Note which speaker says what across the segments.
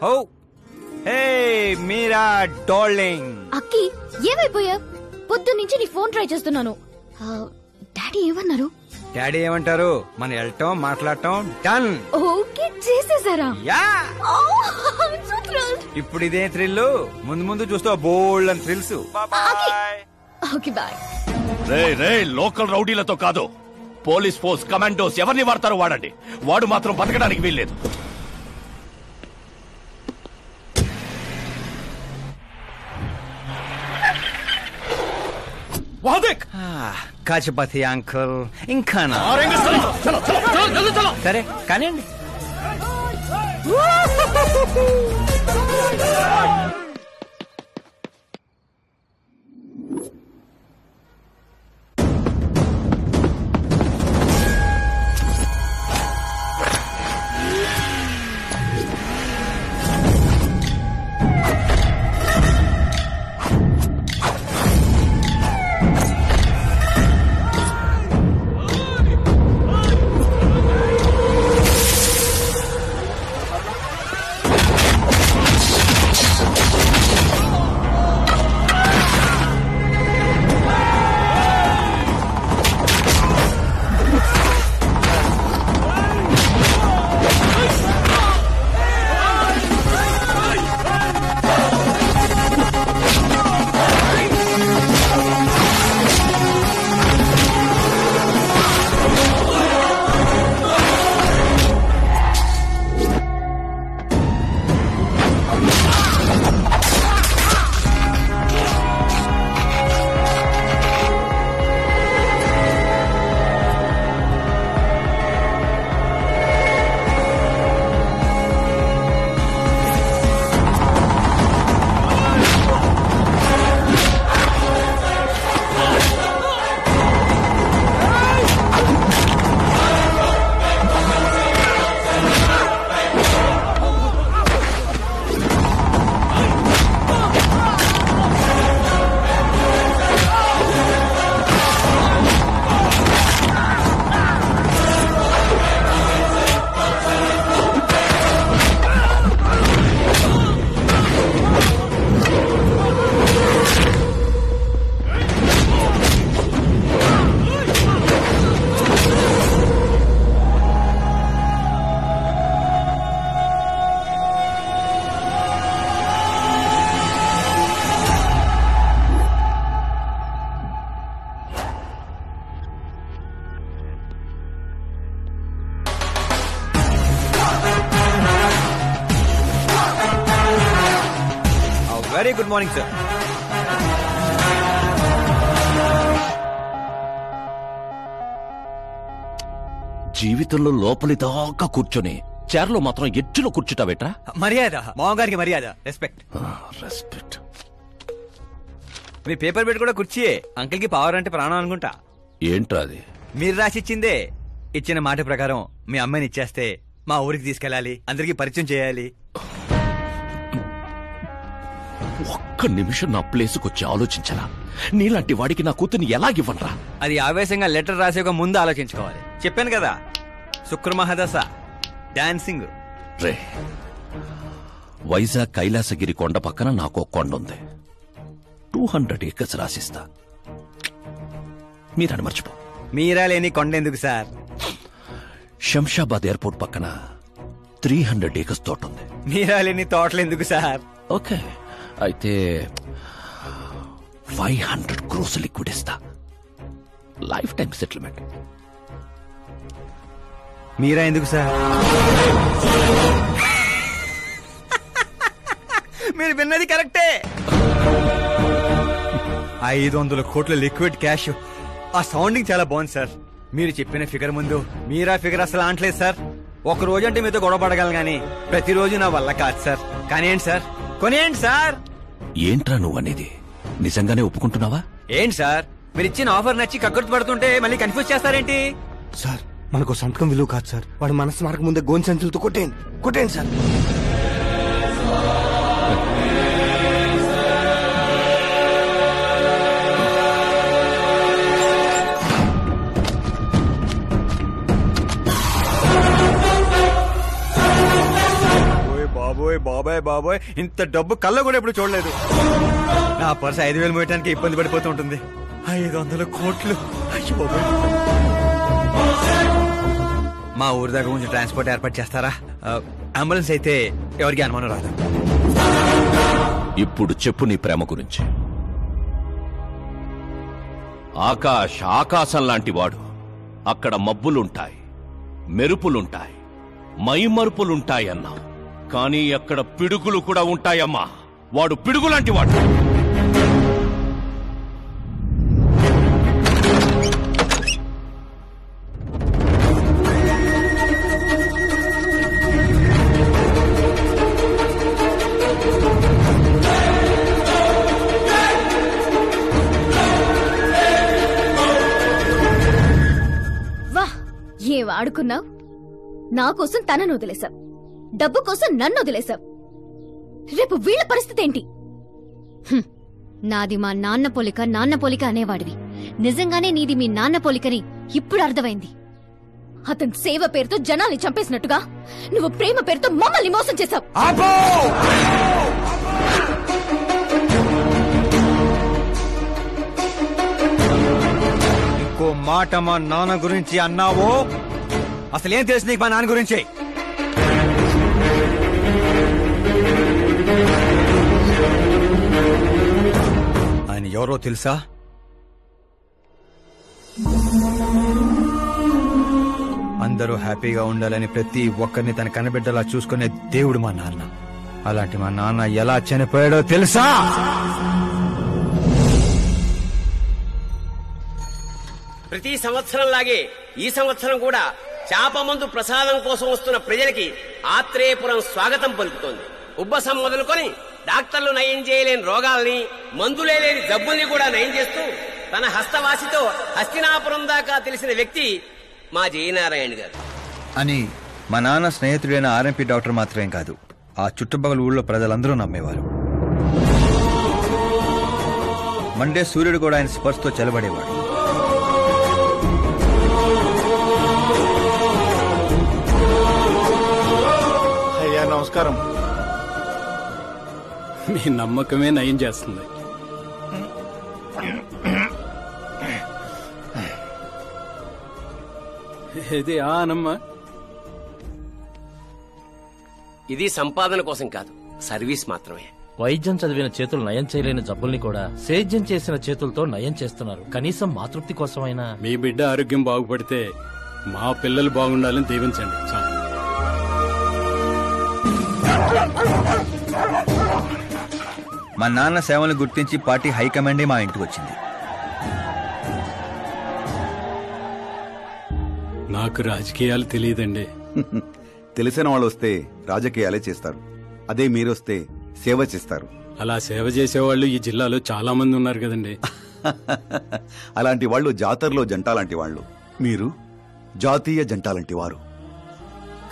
Speaker 1: ఓ హే మీరా darling.
Speaker 2: అక్కి ఏమైపోయా? పొద్దు నుంచి నీ ఫోన్ ట్రై చేస్తున్నాను. డాడీ ఏమన్నారు?
Speaker 1: డాడీ ఏమంటారు? మనం వెళ్ళటం మాట్లాడటం డన్.
Speaker 2: ఓకే చేసేసారా?
Speaker 1: యా.
Speaker 2: thrilled.
Speaker 1: ఇప్పుడు ఇదే థ్రిల్, ముందు ముందు చూస్తా బోల్డ్ అని థ్రిల్స్.
Speaker 2: Okay bye.
Speaker 3: రే లోకల్ రౌడీలతో కాదు, పోలీస్ ఫోర్స్ కమాండోస్ ఎవరిని వాడతారో వాడండి. వాడు మాత్రం బతకడానికి వీల్లేదు.
Speaker 1: కాచపతి అంకుల్ ఇంకా సరే కానివ్వండి. Very good morning sir.
Speaker 3: జీవితంలో లోపలి దాకా కూర్చొని చైర్లో మాత్రం ఎడ్జ్లో కూర్చుంటావేట్రా?
Speaker 1: మర్యాద, మామగారికి మర్యాద, రెస్పెక్ట్.
Speaker 3: రెస్పెక్ట్.
Speaker 1: మీ పేపర్ పెట్టి కూడా కుర్చీయే. అంకిల్ కి పవర్ అంటే ప్రాణం అనుకుంటా.
Speaker 3: ఏంట్రా అది?
Speaker 1: మీరు రాసిచ్చిందే. ఇచ్చిన మాట ప్రకారం మీ అమ్మాయిని ఇచ్చేస్తే మా ఊరికి తీసుకెళ్ళాలి, అందరికి పరిచయం చేయాలి.
Speaker 3: ఒక్క నిమిషం నా ప్లేసుకు వచ్చి ఆలోచించరా? నీలాంటి వాడికి నా కూతుర్ని ఎలాగివ్వనరా?
Speaker 1: అది ఆవేశంగా లెటర్ రాసే ఒక ముందు ఆలోచించుకోవాలి. చెప్పాను కదా, శుక్రమహాదశ డాన్సింగ్.
Speaker 3: రే, వైజాగ్ కైలాసగిరి కొండ పక్కన నాకు కొండ ఉంది. 200 acres రాసిస్తా. మీరని మర్చిపో.
Speaker 1: మీరా లేని కొండ ఎందుకు సార్?
Speaker 3: శంషాబాద్ ఎయిర్పోర్ట్ పక్కన 300 acres తోట ఉంది.
Speaker 1: మీరా లేని తోటలు ఎందుకు సార్?
Speaker 3: ఓకే, అయితే 500 crores లిక్విడ్ ఇస్తా. Lifetime settlement.
Speaker 1: మీరా ఎందుకు సార్? మీరు విన్నది కరెక్టే. 500 కోట్ల లిక్విడ్ క్యాష్. ఆ సౌండింగ్ చాలా బాగుంది సార్. మీరు చెప్పిన ఫిగర్ ముందు మీరా ఫిగర్ అసలు అంటలేదు సార్. ఒక రోజు అంటే మీతో గొడవ పడగలను గానీ ప్రతిరోజు నా వల్ల కాదు సార్. కానివ్వండి సార్, కొనియండి సార్.
Speaker 3: ఏంట్రా నువ్వనేది? నిజంగానే ఒప్పుకుంటున్నావా?
Speaker 1: ఏంటి సార్, మీరు ఇచ్చిన ఆఫర్ నచ్చి కక్కుర్తి పడుతుంటే మళ్ళీ కన్ఫ్యూజ్ చేస్తారేంటి?
Speaker 4: సార్, మనకు సంతకం విలువ కాదు సార్. వాడు మనసు మారక ముందే గోన్ సంచులతో కొట్టేయండి సార్.
Speaker 1: బాబోయ్ బాబాయ్ బాబోయ్, ఇంత డబ్బు కళ్ళ కూడా ఎప్పుడు చూడలేదు. నా పర్స్ 5,000 మోయటానికి ఇబ్బంది పడిపోతూ ఉంటుంది. 500 కోట్లు. అయ్యో బాబోయ్. మా ఊరి దగ్గర కొంచెం ట్రాన్స్పోర్ట్ ఏర్పాటు చేస్తారా? అంబులెన్స్ అయితే ఎవరికి అనుమానం రాదు.
Speaker 3: ఇప్పుడు చెప్పు నీ ప్రేమ గురించి. ఆకాశం లాంటి వాడు. అక్కడ మబ్బులుంటాయి, మెరుపులుంటాయి, మైమరుపులుంటాయన్నా. కానీ అక్కడ పిడుగులు కూడా ఉంటాయమ్మా. వాడు పిడుగులాంటి వాడు.
Speaker 2: ఏం ఆడుకున్నావు? నా కోసం తనను వదిలేశావు, డబ్బు కోసం నన్ను వదిలేశావు. రేపు వీళ్ల పరిస్థితి ఏంటి? నాది మా నాన్న పోలిక అనేవాడివి. నిజంగానే నీది మీ నాన్న పోలికని ఇప్పుడు అర్థమైంది. అతని సేవ పేరుతో జనాల్ని చంపేసినట్టుగా నువ్వు ప్రేమ పేరుతో మమ్మల్ని మోసం చేశావు.
Speaker 1: ఇంకో మాట మా నాన్న గురించి అన్నావో అసలేం తెలుసు నీకు మా నాన్న గురించి? ఆయన ఎవరో తెలుసా? అందరూ హ్యాపీగా ఉండాలని ప్రతి ఒక్కరిని తన కనబిడ్డలా చూసుకునే దేవుడు మా నాన్న. అలాంటి మా నాన్న ఎలా చనిపోయాడో తెలుసా?
Speaker 5: ప్రతి సంవత్సరంలాగే ఈ సంవత్సరం కూడా చాపమందు ప్రసాదం కోసం వస్తున్న ప్రజలకి ఆత్రేయపురం స్వాగతం పలుకుతోంది. ఉబ్బసం మొదలుకొని డాక్టర్లు నయం చేయలేని రోగాల్ని, మందులే లేని జబ్బుల్ని కూడా నయం చేస్తూ తన హస్తవాసితో హస్తినాపురం దాకా తెలిసిన వ్యక్తి మా జయనారాయణ గారు.
Speaker 1: అని మా నాన్న స్నేహితుడైన ఆర్ఎంపీ డాక్టర్ మాత్రమే కాదు, ఆ చుట్టుపక్కల ఊళ్ళో ప్రజలందరూ నమ్మేవారు. మండే సూర్యుడు కూడా ఆయన స్పర్శతో చెలబడేవాడు.
Speaker 6: అయ్యా నమస్కారం.
Speaker 7: మీ నమ్మకమే నయం చేస్తుంది. ఇది ఆనమ్మా.
Speaker 5: ఇది సంపాదన కోసం కాదు, సర్వీస్ మాత్రమే.
Speaker 8: వైద్యం చదివిన చేతులు నయం చేయలేని జబ్బుల్ని కూడా సేద్యం చేసిన చేతులతో నయం చేస్తున్నారు. కనీసం మాతృప్తి కోసమైనా.
Speaker 7: మీ బిడ్డ ఆరోగ్యం బాగుపడితే మా పిల్లలు బాగుండాలని దీవించండి.
Speaker 1: మా నాన్న సేవలు గుర్తించి పార్టీ హైకమాండే మా ఇంటికి వచ్చింది.
Speaker 7: నాకు రాజకీయాలు తెలియదండి.
Speaker 6: తెలిసిన వాళ్ళు వస్తే రాజకీయాలే చేస్తారు. అదే మీరొస్తే సేవ చేస్తారు.
Speaker 7: అలా సేవ చేసేవాళ్ళు ఈ జిల్లాలో చాలా మంది ఉన్నారు కదండి.
Speaker 6: అలాంటి వాళ్ళు జాతరలో జంట లాంటి వాళ్ళు. మీరు జాతీయ జంట లాంటి వారు.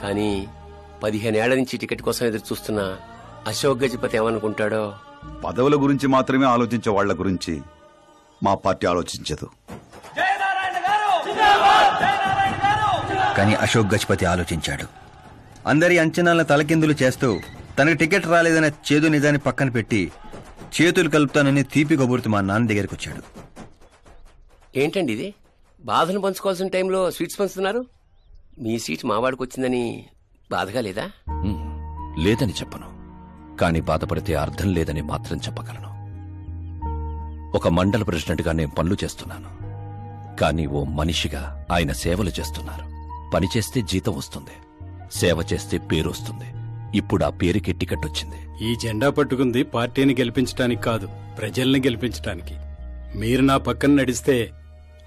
Speaker 5: కానీ 15 ఏళ్ల నుంచి టికెట్ కోసం ఎదురు చూస్తున్న అశోక్ గజపతి ఏమనుకుంటాడో.
Speaker 6: పదవుల గురించి మాత్రమే ఆలోచించే వాళ్ల గురించి మా పార్టీ ఆలోచించదు.
Speaker 1: కానీ అశోక్ గజపతి ఆలోచించాడు. అందరి అంచనాలను తలకిందులు చేస్తూ తనకు టికెట్ రాలేదన్న చేదు నిజాన్ని పక్కన పెట్టి చేతులు కలుపుతానని తీపి కబురుతూ మా నాన్న దగ్గరికి వచ్చాడు.
Speaker 5: ఏంటండి ఇది? బాధను పంచుకోవాల్సిన టైంలో స్వీట్స్ పంచుతున్నారు. మీ సీట్ మావాడికి వచ్చిందని బాధగా లేదా?
Speaker 3: లేదని చెప్పను, కానీ బాధపడితే అర్థం లేదని మాత్రం చెప్పగలను. ఒక మండల ప్రెసిడెంట్గా నేను పనులు చేస్తున్నాను, కానీ ఓ మనిషిగా ఆయన సేవలు చేస్తున్నారు. పనిచేస్తే జీతం వస్తుంది, సేవ చేస్తే పేరు వస్తుంది. ఇప్పుడు ఆ పేరుకి టికెట్ వచ్చింది.
Speaker 7: ఈ జెండా పట్టుకుంది పార్టీని గెలిపించడానికి కాదు, ప్రజల్ని గెలిపించడానికి. మీరు నా పక్కన నడిస్తే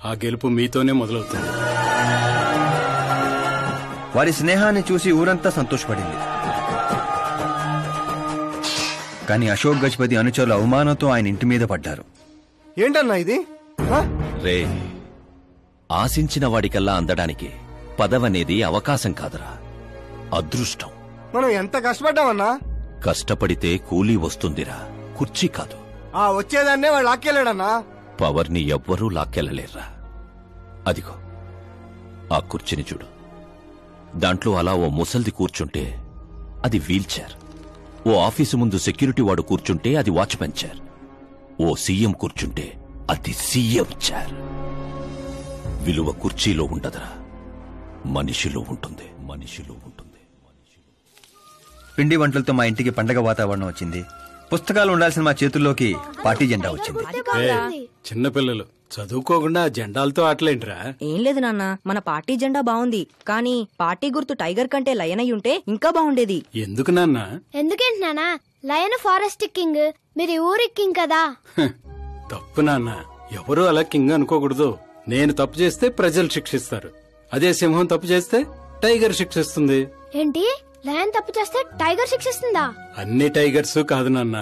Speaker 7: ఆ గెలుపు మీతోనే మొదలవుతుంది.
Speaker 1: వారి స్నేహాన్ని చూసి ఊరంతా సంతోషపడింది. కానీ అశోక్ గజపతి అనుచరుల అవమానంతో ఆయన ఇంటి మీద పడ్డారు.
Speaker 4: ఏంటన్నా ఇది?
Speaker 3: రే, ఆశించిన వాడికల్లా అందడానికి పదవనేది అవకాశం కాదురా, అదృష్టం.
Speaker 4: మనం ఎంత కష్టపడ్డామన్నా?
Speaker 3: కష్టపడితే కూలీ వస్తుందిరా, కుర్చీ కాదు.
Speaker 4: ఆ వచ్చేదాన్నే వాళ్ళు లాక్కెళ్ళాడన్నా.
Speaker 3: పవర్ని ఎవ్వరూ లాక్కెళ్ళలేర్రా. అదిగో ఆ కుర్చీని చూడు, దాంట్లో అలా ఓ ముసల్ది కూర్చుంటే అది వీల్ చైర్. ఓ ఆఫీసు ముందు సెక్యూరిటీ వాడు కూర్చుంటే అది వాచ్మెన్ చైర్. ఓ సీఎం కూర్చుంటే అది సీఎం చైర్. విలువ కుర్చీలో ఉండదురా, మనిషిలో ఉంటుంది. మనిషిలో ఉంటుంది.
Speaker 1: పిండి వంటలతో మా ఇంటికి పండగ వాతావరణం వచ్చింది. పుస్తకాలు ఉండాల్సిన మా చేతుల్లోకి పార్టీ జెండా వచ్చింది.
Speaker 7: చిన్నపిల్లలు చదువుకోకుండా జెండాలతో ఆటలేంట్రా?
Speaker 9: ఏం లేదు నాన్న, మన పార్టీ జెండా బాగుంది, కానీ పార్టీ గుర్తు టైగర్ కంటే లయన్ అయి ఉంటే ఇంకా బాగుండేది.
Speaker 7: ఎందుకు నాన్న?
Speaker 10: ఎందుకేంటి నాన్న? లయన్ ఫారెస్ట్ కింగ్, మీరు ఊరి కింగ్ కదా.
Speaker 7: తప్పు నాన్న, ఎవరు అలా కింగ్ అనుకోకూడదు. నేను తప్పు చేస్తే ప్రజలు శిక్షిస్తారు, అదే సింహం తప్పు చేస్తే టైగర్ శిక్షిస్తుంది.
Speaker 10: ఏంటి, లయన్ తప్పు చేస్తే టైగర్ శిక్షిస్తుందా?
Speaker 7: అన్ని టైగర్స్ కాదు నాన్న,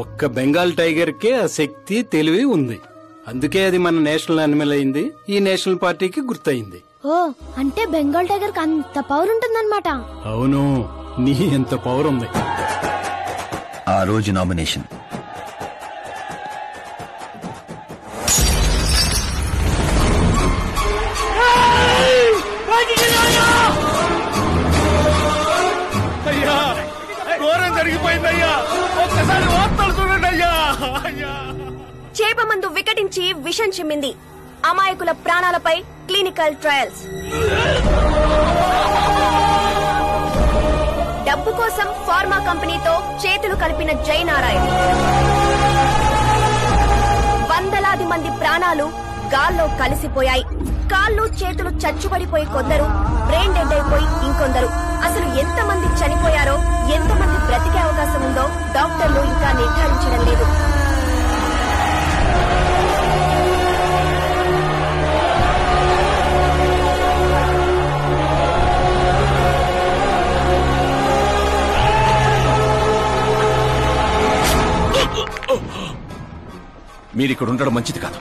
Speaker 7: ఒక్క బెంగాల్ టైగర్ కే ఆ శక్తి తెలివి ఉంది. అందుకే అది మన నేషనల్ యానిమల్ అయింది, ఈ నేషనల్ పార్టీకి గుర్తయింది.
Speaker 10: ఓ, అంటే బెంగాల్ టైగర్ కి అంత పవర్ ఉంటుందన్నమాట.
Speaker 7: అవును, నీ ఎంత పవర్ ఉంది.
Speaker 1: ఆ రోజు నామినేషన్
Speaker 11: చేప మందు వికటించి విషం చిమ్మింది. అమాయకుల ప్రాణాలపై క్లినికల్ ట్రయల్స్. డబ్బు కోసం ఫార్మా కంపెనీతో చేతులు కలిపిన జయనారాయణ. వందలాది మంది ప్రాణాలు గాల్లో కలిసిపోయాయి. కాళ్ళు చేతులు చచ్చుబడిపోయి కొందరు, బ్రెయిన్ డెడ్ అయిపోయి ఇంకొందరు. అసలు ఎంతమంది చనిపోయారో, ఎంతమంది బ్రతికే అవకాశం ఉందో డాక్టర్లు ఇంకా నిర్ధారించడం లేదు.
Speaker 3: మీరిక్కడ ఉండడం మంచిది కాదు,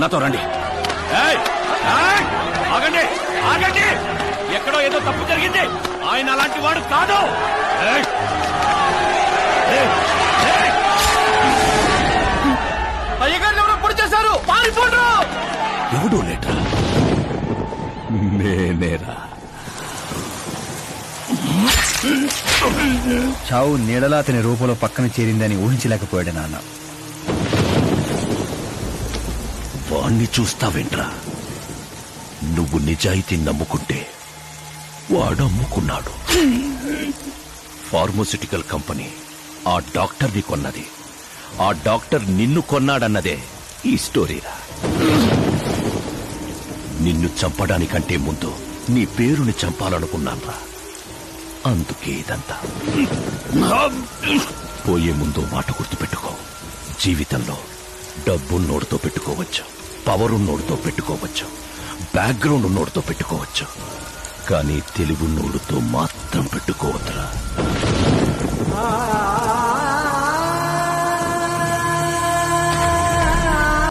Speaker 3: నాతో రండి. ఆగండి, ఆగండి, ఎక్కడో ఏదో తప్పు జరిగింది. ఆయన అలాంటి వాడు కాదు.
Speaker 1: అయ్యగారు ఎవరో పొడి చేశారు, పారిపోండ్రు.
Speaker 3: ఎవడో లేటరా, నేనేరా.
Speaker 1: చావు నీడలా అతని రూపంలో పక్కన చేరిందని ఊహించలేకపోయాడు నాన్న.
Speaker 3: వాణ్ణి చూస్తావేంట్రా? నువ్వు నిజాయితీ నమ్ముకుంటే వాడు అమ్ముకున్నాడు. ఫార్మాస్యూటికల్ కంపెనీ ఆ డాక్టర్ని కొన్నది, ఆ డాక్టర్ నిన్ను కొన్నాడన్నదే ఈ స్టోరీరా. నిన్ను చంపడానికంటే ముందు నీ పేరుని చంపాలనుకున్నాన్రా, అందుకే ఇదంతా. పోయే ముందు మాట గుర్తుపెట్టుకో, జీవితంలో డబ్బున్నోడితో పెట్టుకోవచ్చు, పవర్ ఉన్నోడితో పెట్టుకోవచ్చు, బ్యాక్గ్రౌండ్ ఉన్నోడితో పెట్టుకోవచ్చు, కానీ తెలివున్నోడితో మాత్రం పెట్టుకోవద్దురా.